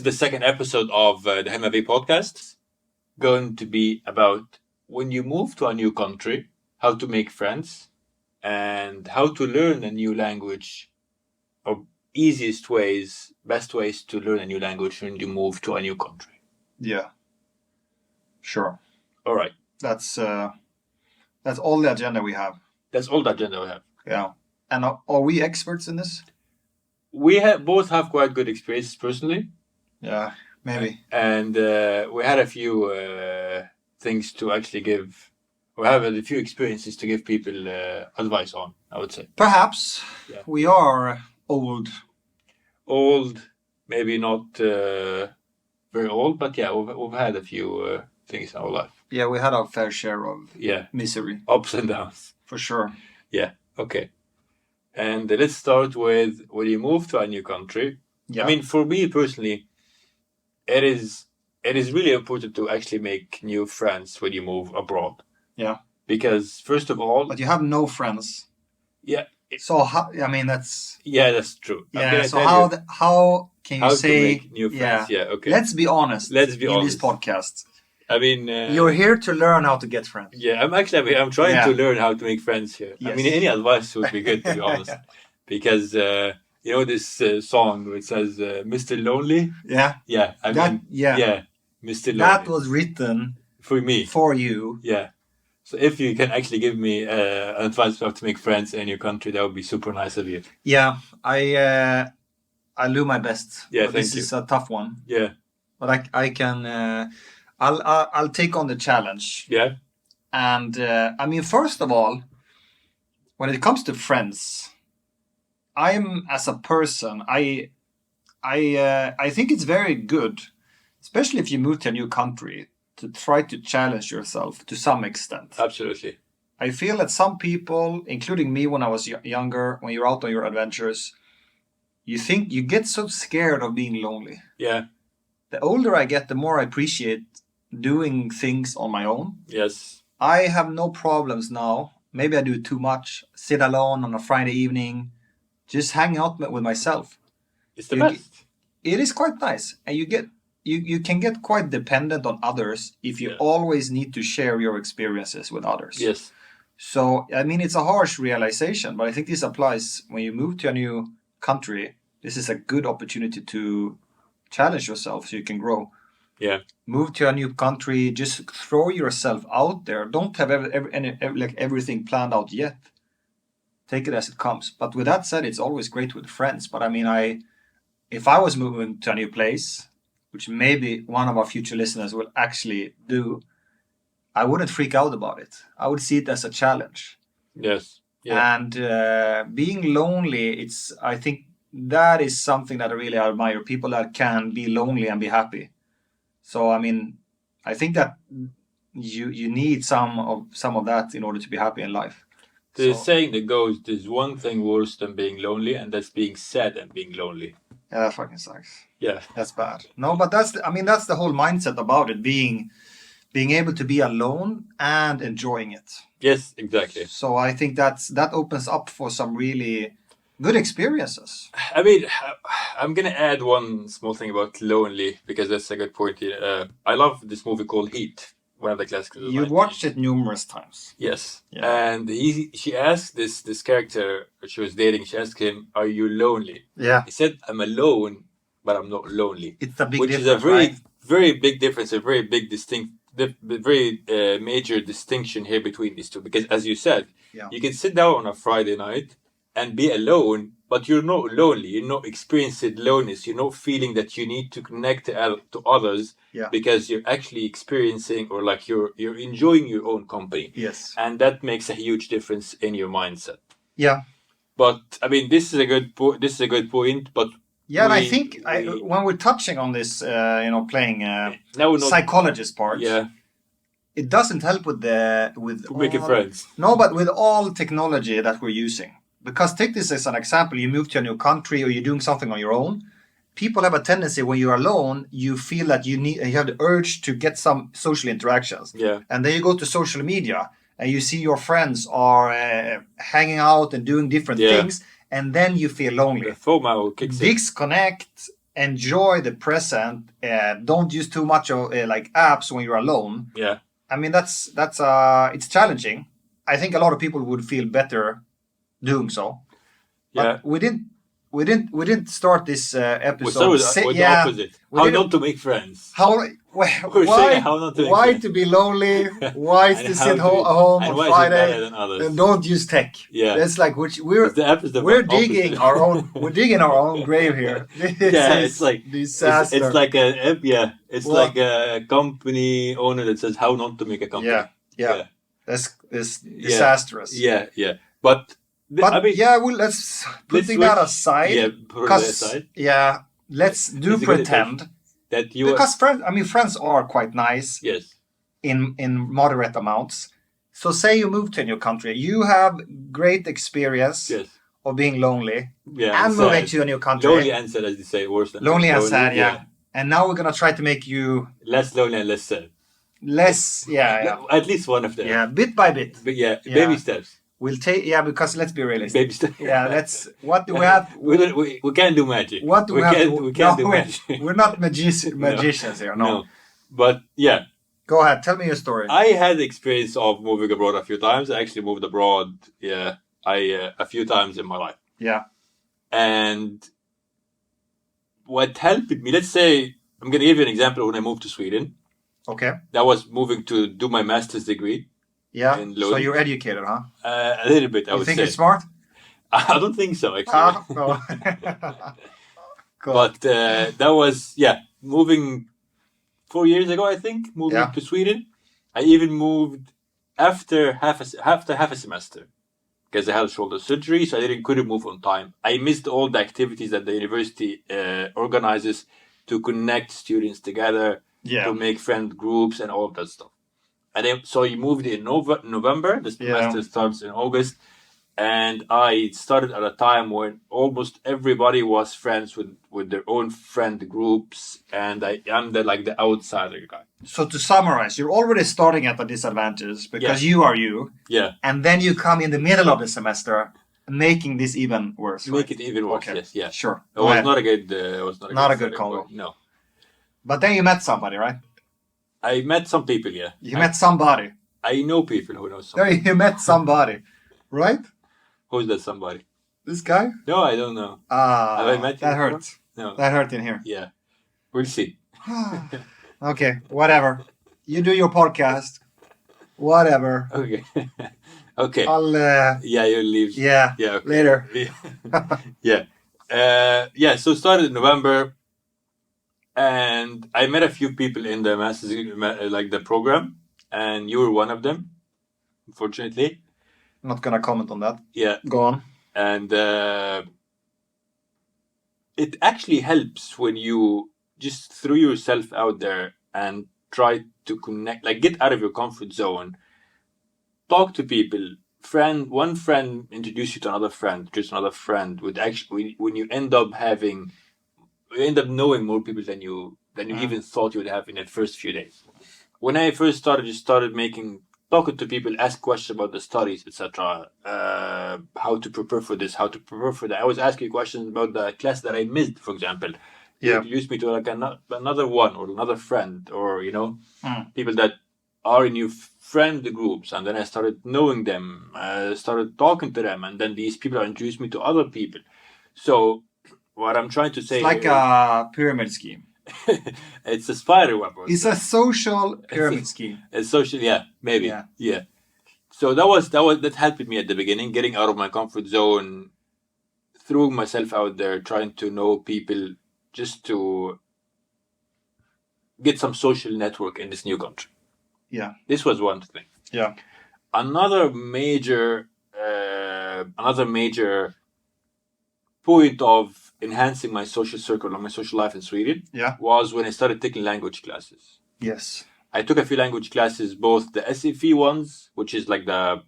The second episode of the MAV podcast is going to be about when you move to a new country, how to make friends, and how to learn a new language, or easiest ways, best ways to learn a new language when you move to a new country. Yeah. Sure. All right. That's all the agenda we have. That's all the agenda we have. Yeah. And are we experts in this? We both have quite good experiences personally. Yeah, maybe. And we had a few things to actually give. We have a few experiences to give people advice on, I would say. Perhaps. Yeah. We are old. Old, maybe not very old, but yeah, we've had a few things in our life. Yeah, we had our fair share of misery. Ups and downs. For sure. Yeah, okay. And let's start with when you move to a new country. Yeah. I mean, for me personally, it is really important to actually make new friends when you move abroad. Yeah. Because first of all, but you have no friends. Yeah. So that's. Yeah, that's true. Yeah. So how can you say to make new friends? Yeah. Okay. Let's be honest. In this podcast. I mean, you're here to learn how to get friends. Yeah, I'm trying to learn how to make friends here. Yes. I mean, any advice would be good, to be honest, because you know this song where it says "Mr. Lonely." Yeah. Yeah. Mr. Lonely. That was written for me. For you. Yeah. So if you can actually give me advice on how to make friends in your country, that would be super nice of you. Yeah, I'll do my best. Yeah, but this is a tough one. Yeah. But I can. I'll take on the challenge. Yeah. And I mean, first of all, when it comes to friends, I'm as a person, I think it's very good, especially if you move to a new country, to try to challenge yourself to some extent. Absolutely. I feel that some people, including me when I was younger, when you're out on your adventures, you get so scared of being lonely. Yeah. The older I get, the more I appreciate doing things on my own. Yes. I have no problems now. Maybe I do too much. Sit alone on a Friday evening, just hang out with myself. It's the best. It is quite nice. And you can get quite dependent on others if you always need to share your experiences with others. Yes. So, I mean, it's a harsh realization, but I think this applies when you move to a new country. This is a good opportunity to challenge yourself so you can grow. Yeah. Move to a new country, just throw yourself out there. Don't have everything planned out yet. Take it as it comes. But with that said, it's always great with friends. But I mean, if I was moving to a new place, which maybe one of our future listeners will actually do, I wouldn't freak out about it. I would see it as a challenge. Yes. Yeah. And being lonely, I think that is something that I really admire. People that can be lonely and be happy. So, I mean, I think that you need some of that in order to be happy in life. The saying that goes, there's one thing worse than being lonely, and that's being sad and being lonely. Yeah, that fucking sucks. Yeah. That's bad. No, but that's the whole mindset about it, being able to be alone and enjoying it. Yes, exactly. So I think that opens up for some really good experiences. I mean, I'm going to add one small thing about lonely, because that's a good point here. I love this movie called Heat, one of the classics. You've watched it numerous times. Yes. Yeah. And she asked this character she was dating, she asked him, "Are you lonely?" Yeah. He said, "I'm alone, but I'm not lonely." It's a big difference. Which is a very big difference, a very big very major distinction here between these two. Because as you said, you can sit down on a Friday night and be alone, but you're not lonely. You're not experiencing loneliness. You're not feeling that you need to connect to others because you're actually experiencing, or like you're enjoying your own company. Yes. And that makes a huge difference in your mindset. Yeah. But I mean, this is a good point. But yeah, and I think when we're touching on this, playing psychologist part. Yeah. It doesn't help with making friends. No, but with all technology that we're using. Because take this as an example, you move to a new country or you're doing something on your own. People have a tendency when you're alone, you feel that you have the urge to get some social interactions. Yeah. And then you go to social media and you see your friends are hanging out and doing different things, and then you feel lonely. FOMO kicks in. Disconnect, enjoy the present. Don't use too much of like apps when you're alone. Yeah. I mean, that's it's challenging. I think a lot of people would feel better doing so. But Yeah. we didn't start this We start episode. with the opposite. How not to make friends. We're saying how not to make why friends. to be lonely? Why And to how sit to- home and on why is it better Friday? than others? And don't use tech. Yeah. That's like It's the opposite. we're digging our own grave here. This Yeah, is it's like disaster. It's like it's Well- like a company owner that says how not to make a company. yeah. That's disastrous. Yeah. But But I mean, let's putting that aside. Yeah, put that Because aside. let's do It's a good pretend That you because friends are quite nice yes. in moderate amounts. So say you move to a new country, you have great experience Yes. of being lonely Yeah. and moving to a new country. Lonely and sad, as you say, worse than Lonely and sad, yeah. And now we're gonna try to make you Less lonely and less sad. less, At least one of them. yeah, bit by bit. But Yeah. baby steps. We'll take, because let's be realistic. Baby steps. What do we have? We can't do magic. What do we have? We can't do magic. We're not magicians here, no. But yeah, Go ahead, tell me your story. I had the experience of moving abroad a few times. I actually moved abroad, a few times in my life. Yeah. And what helped me, let's say, I'm going to give you an example when I moved to Sweden. Okay. That was moving to do my master's degree. Yeah. In So Lund. you're educated, huh? A little bit, I You would think say. you're smart? I don't think so, actually. No. Cool. But that was, moving 4 years ago, I think, moving to Sweden. I even moved after half a semester because I had shoulder surgery, so I couldn't move on time. I missed all the activities that the university organizes to connect students together, to make friend groups and all of that stuff. And then, so you moved in November. The semester starts in August. And I started at a time when almost everybody was friends with their own friend groups, and I'm the outsider guy. So to summarize, you're already starting at a disadvantage because you are you. Yeah. And then you come in the middle of the semester, making this even worse. Make it even worse. Okay. Yes. Yeah. Sure. It was not a good. Not a good combo. No. But then you met somebody, right? I met some people. Yeah. You met somebody. I know people who know somebody. You met somebody, right? Who's that somebody? This guy? No, I don't know. Have I met you that before? hurts. No. That hurt in here. Yeah. We'll see. Okay, whatever. You do your podcast. Whatever. Okay. Okay. I'll. Yeah, you'll leave. Yeah. Yeah. Okay. Later. Yeah. So it started in November, and I met a few people in the master's the program, and you were one of them, unfortunately. I'm not gonna comment on that. Yeah. Go on. And it actually helps when you just throw yourself out there and try to connect, get out of your comfort zone, talk to people. One friend introduce you to another friend, just another friend. Would actually, when you end up knowing more people than you even thought you would have in the first few days. When I first started, talking to people, ask questions about the studies, etc. How to prepare for this, how to prepare for that. I was asking questions about the class that I missed, for example. You introduced me to another one or another friend, or people that are in your friend groups, and then I started knowing them, started talking to them, and then these people introduced me to other people. So what I'm trying to say, it's like a pyramid scheme. It's a spider web. It's a social pyramid scheme. It's social, maybe, yeah. So that helped me at the beginning, getting out of my comfort zone, throwing myself out there, trying to know people, just to get some social network in this new country. Yeah, this was one thing. Yeah, another major point of enhancing my social circle and my social life in Sweden was when I started taking language classes. Yes. I took a few language classes, both the SFE ones, which is like the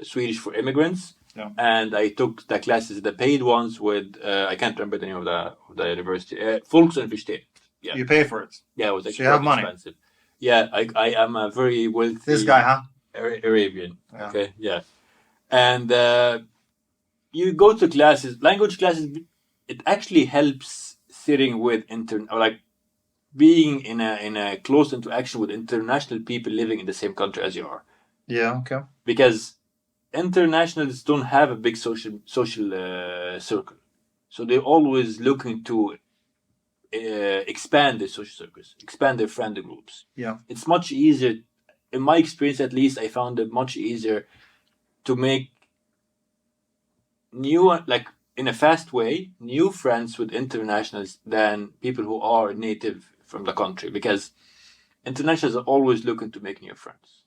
Swedish for immigrants, and I took the classes, the paid ones with, I can't remember the name of the university, Volksuniversitet. Yeah. You pay for it? Yeah, it was actually so you have money. Expensive. Yeah, I am a very wealthy... This guy, huh? Arabian. Yeah. Okay, yeah. And you go to classes, language classes, it actually helps sitting with like being in a close interaction with international people living in the same country as you are. Yeah. Okay. Because internationals don't have a big social circle, so they're always looking to expand their social circles, expand their friend groups. Yeah. It's much easier, in my experience at least. I found it much easier to make new, like in a fast way, new friends with internationals than people who are native from the country, because internationals are always looking to make new friends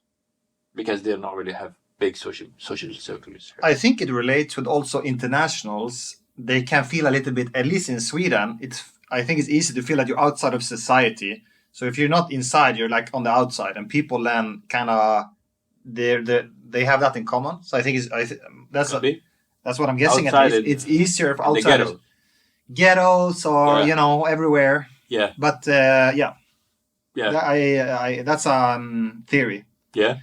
because they don't really have big social circles. I think it relates with also internationals. They can feel a little bit, at least in Sweden, I think it's easy to feel that you're outside of society. So if you're not inside, you're like on the outside, and people then kind of they have that in common. So I think that's what I'm guessing. Outside at least it's easier for in the outsiders, ghettos or everywhere. Yeah. But Yeah. I that's a theory. Yeah.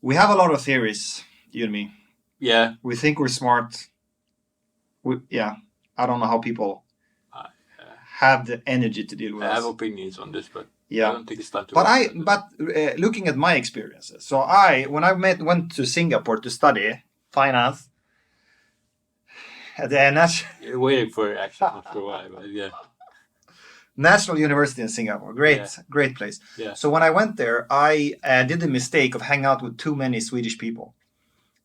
We have a lot of theories, you and me. Yeah. We think we're smart. I don't know how people have the energy to deal with I us. have opinions on this, but Yeah. I don't think it's time to. But looking at my experiences, so when I went to Singapore to study finance at the You're waiting for it actually after a while, but yeah. National University in Singapore, great place. Yeah. So when I went there, I did the mistake of hanging out with too many Swedish people,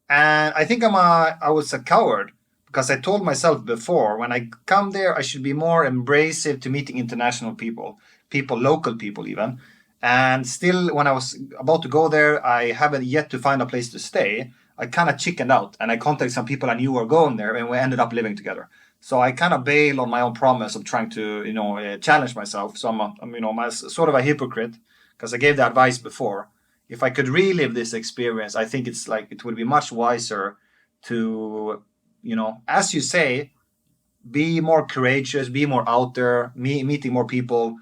and I think I was a coward because I told myself before, when I come there, I should be more embracive to meeting international people, local people even. And still, when I was about to go there, I haven't yet to find a place to stay. I kind of chickened out, and I contacted some people I knew were going there, and we ended up living together. So I kind of bailed on my own promise of trying to, challenge myself. So I'm sort of a hypocrite because I gave the advice before. If I could relive this experience, I think it would be much wiser to, as you say, be more courageous, be more out there, meeting more people.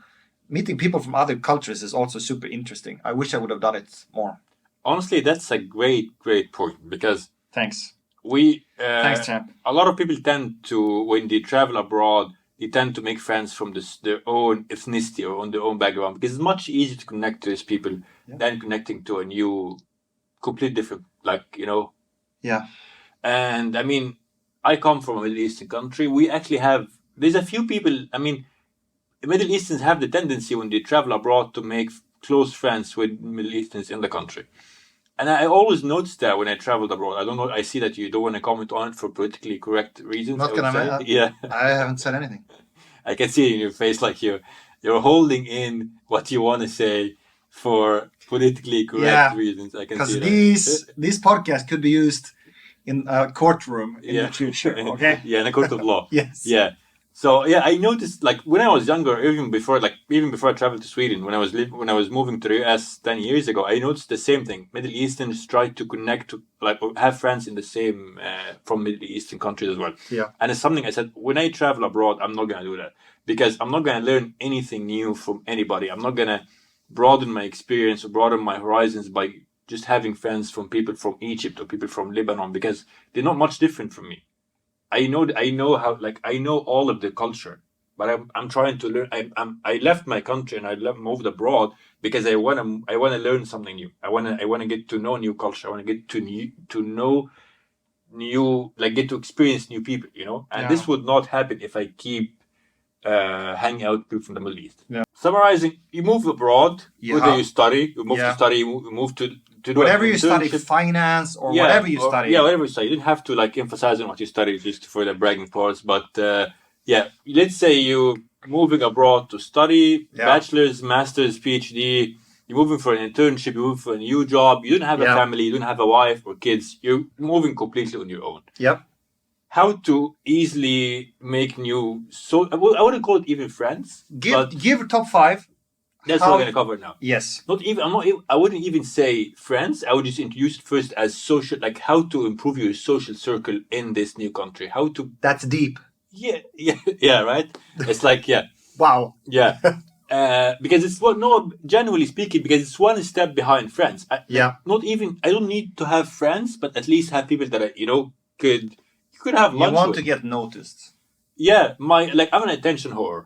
Meeting people from other cultures is also super interesting. I wish I would have done it more. Honestly, that's a great point, because Thanks. Thanks, champ. A lot of people tend to, when they travel abroad, they tend to make friends from their own ethnicity or on their own background, because it's much easier to connect to these people than connecting to a new, completely different, Yeah. And I mean, I come from a Middle Eastern country. We actually there's a few people, Middle Easterns have the tendency when they travel abroad to make close friends with Middle Easterns in the country. And I always noticed that when I traveled abroad. I don't know. I see that you don't want to comment on it for politically correct reasons. Not gonna. Yeah. I haven't said anything. I can see it in your face, like you're holding in what you want to say for politically correct reasons. I can see that. Because these podcasts could be used in a courtroom in the future. Okay. Yeah, in a court of law. Yes. Yeah. So I noticed, like, when I was younger, even before I traveled to Sweden, when I was moving to the US 10 years ago, I noticed the same thing. Middle Easterns try to connect to, have friends in the same from Middle Eastern countries as well. Yeah. And it's something I said, when I travel abroad, I'm not gonna do that, because I'm not gonna learn anything new from anybody. I'm not gonna broaden my experience or broaden my horizons by just having friends from people from Egypt or people from Lebanon, because they're not much different from me. I know how, I know all of the culture, but I'm trying to learn. I left my country and I moved abroad because I wanna learn something new. I wanna get to know new culture. I wanna get to know new, get to experience new people. And this would not happen if I keep hanging out with people from the Middle East. Yeah. Summarizing, you move abroad, whether you study, you move to do whatever you study, finance or whatever you study. Yeah, whatever you study. You didn't have to emphasize on what you study just for the bragging parts. But let's say you're moving abroad to study, bachelor's, master's, PhD. You're moving for an internship. You're moving for a new job. You don't have a family. You don't have a wife or kids. You're moving completely on your own. Yep. How to easily make new? So I wouldn't call it even friends. Give top 5. That's what we're going to cover now. Yes. I wouldn't even say friends. I would just introduce it first as social, how to improve your social circle in this new country. That's deep. Yeah, right? It's Wow. Yeah. Because it's generally speaking, because it's one step behind friends. I don't need to have friends, but at least have people that you could have lunch with. You want to get noticed. Yeah, I'm an attention whore.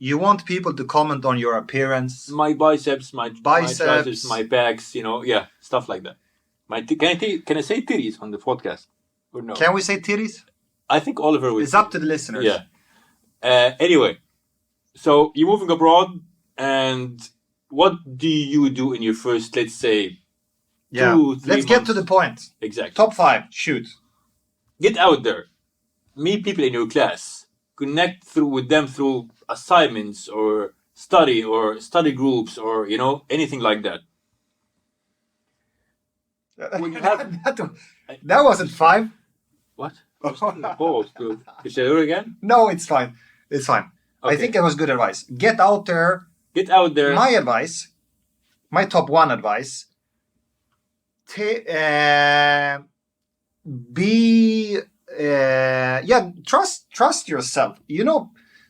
You want people to comment on your appearance. My biceps, my triceps, my backs, stuff like that. Can I say titties on the podcast? Or no? Can we say titties? I think Oliver will. It's up to the listeners. Yeah. Anyway, so you're moving abroad, and what do you do in your first, let's say, 2-3 months? Let's get to the point. Exactly. Top 5. Shoot. Get out there. Meet people in your class. Connect with them through assignments or study groups or anything like that. That wasn't 5. What? Pause. Should I do it again? No, it's fine. It's fine. Okay. I think that was good advice. Get out there. Get out there. My advice, my top 1 advice, trust yourself.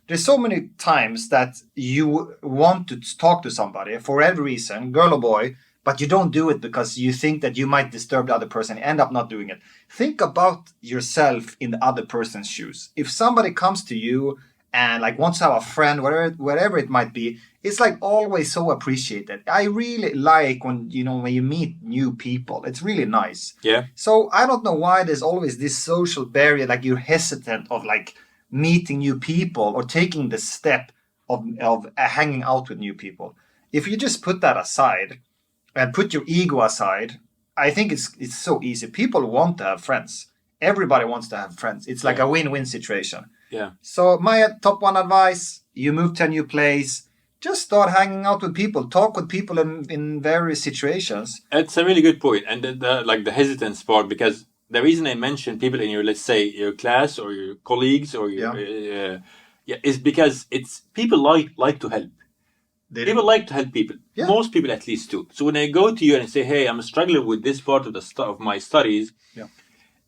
There's so many times that you want to talk to somebody for every reason, girl or boy, but you don't do it because you think that you might disturb the other person and end up not doing it. Think about yourself in the other person's shoes. If somebody comes to you and wants to have a friend, whatever it might be, it's always so appreciated. I really like when you meet new people. It's really nice. Yeah. So I don't know why there's always this social barrier, you're hesitant of meeting new people or taking the step of hanging out with new people. If you just put that aside and put your ego aside, I think it's so easy. People want to have friends. Everybody wants to have friends. It's a win-win situation. Yeah. So my top 1 advice, you move to a new place, just start hanging out with people, talk with people in various situations. It's a really good point. And the hesitance part, because the reason I mentioned people in your, let's say, your class or your colleagues or your, is because it's people like to help. People like to help people. Yeah. Most people at least do. So when I go to you and say, hey, I'm struggling with this part of my studies,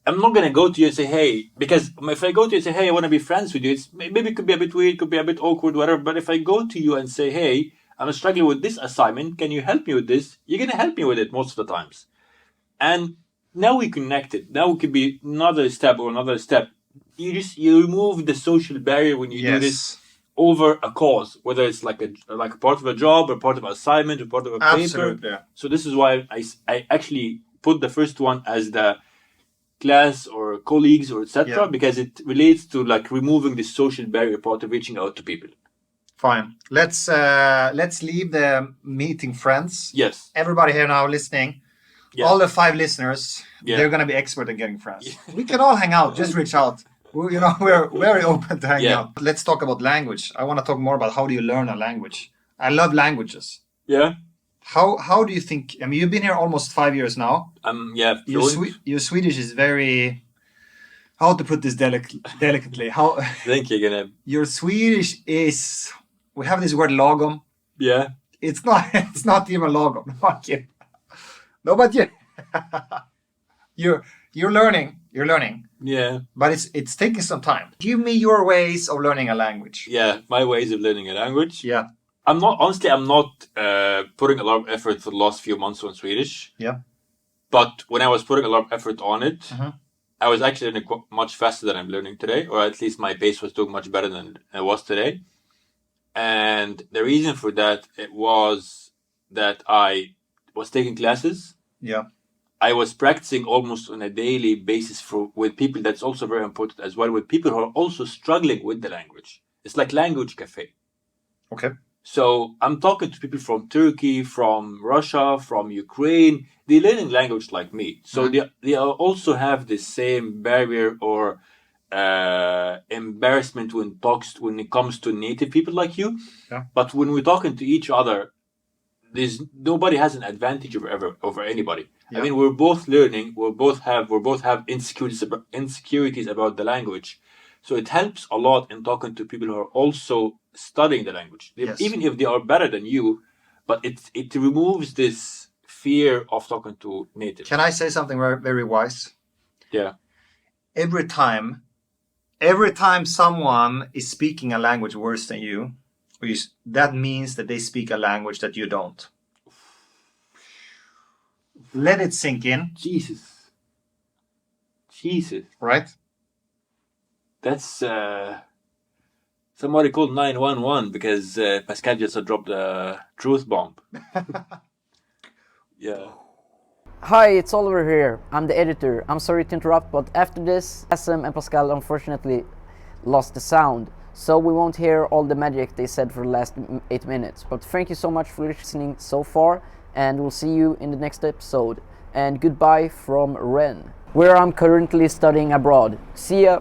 I'm not going to go to you and say, hey, because if I go to you and say, hey, I want to be friends with you, maybe it could be a bit weird, could be a bit awkward, whatever. But if I go to you and say, hey, I'm struggling with this assignment, can you help me with this? You're going to help me with it most of the times. And now we connected. Now it could be another step. You remove the social barrier when you do this over a cause, whether it's like a part of a job or part of an assignment or part of a paper. Yeah. So this is why I actually put the first one as the class or colleagues or etc. Because it relates to removing the social barrier part of reaching out to people. Fine. Let's leave the meeting friends. Yes. Everybody here now listening. Yeah. All the 5 listeners, they're going to be expert in getting friends. We can all hang out. Just reach out. We're very open to hang out. Let's talk about language. I want to talk more about how do you learn a language. I love languages. Yeah. How do you think? I mean, you've been here almost 5 years now. Your Swedish is very. How to put this delicately? How? Thank you, Ganeb. Your Swedish is. We have this word lagom. Yeah. It's not. It's not even lagom. No, but you're learning. You're learning. Yeah. But it's taking some time. Give me your ways of learning a language. Yeah, my ways of learning a language. Yeah. I'm not putting a lot of effort for the last few months on Swedish. Yeah. But when I was putting a lot of effort on it, I was actually learning much faster than I'm learning today, or at least my pace was doing much better than it was today. And the reason for that, it was that I was taking classes. Yeah. I was practicing almost on a daily basis with people. That's also very important as well, with people who are also struggling with the language. It's like language cafe. Okay. So I'm talking to people from Turkey, from Russia, from Ukraine. They're learning language like me. So they also have the same barrier or embarrassment when it comes to native people like you. Yeah. But when we're talking to each other, nobody has an advantage over anybody. Yeah. I mean, we're both learning. We both have insecurities about the language. So it helps a lot in talking to people who are also studying the language, even if they are better than you. But it removes this fear of talking to natives. Can I say something very, very wise? Yeah. Every time someone is speaking a language worse than you, that means that they speak a language that you don't. Let it sink in. Jesus. Right? That's Somebody called 911 because Pascal just dropped a truth bomb. Yeah. Hi, it's Oliver here. I'm the editor. I'm sorry to interrupt, but after this, SM and Pascal unfortunately lost the sound. So we won't hear all the magic they said for the last 8 minutes. But thank you so much for listening so far, and we'll see you in the next episode. And goodbye from Ren, where I'm currently studying abroad. See ya!